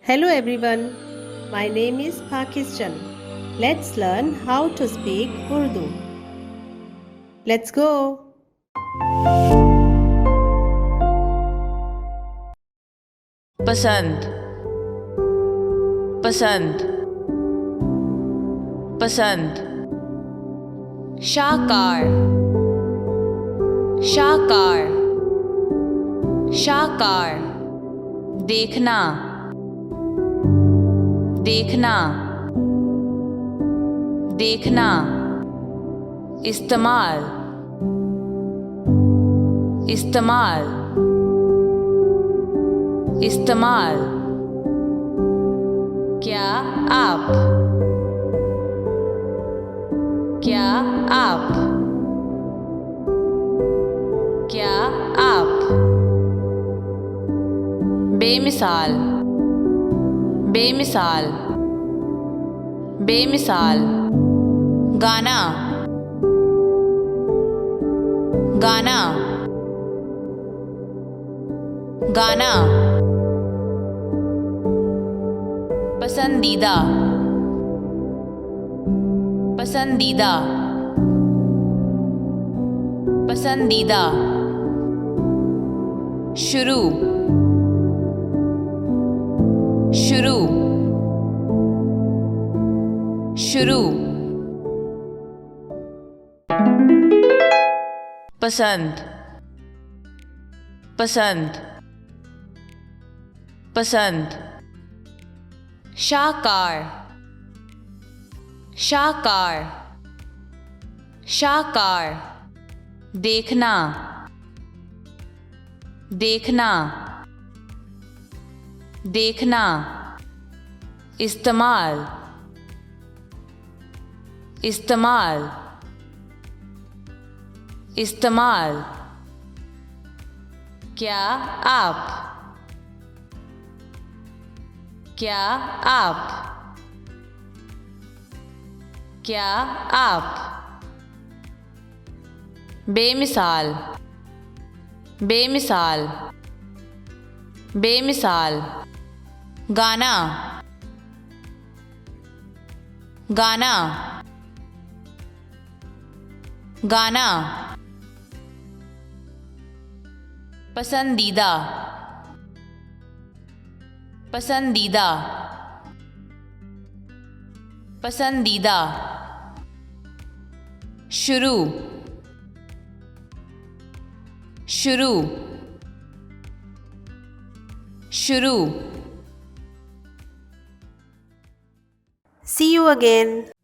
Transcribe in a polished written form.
Hello everyone, my name is Pakistan. Let's learn how to speak Urdu. Let's go. पसंद पसंद पसंद शाकार शाकार शाकार देखना देखना देखना इस्तेमाल इस्तेमाल इस्तेमाल क्या आप क्या आप क्या आप बेमिसाल बेमिसाल बेमिसाल गाना गाना गाना पसंदीदा पसंदीदा पसंदीदा शुरू शुरू शुरू पसंद पसंद पसंद शाकार शाकार शाकार देखना देखना देखना इस्तेमाल इस्तेमाल इस्तेमाल क्या आप क्या आप क्या आप बेमिसाल बेमिसाल बेमिसाल गाना गाना गाना पसंदीदा पसंदीदा पसंदीदा शुरू शुरू शुरू See you again.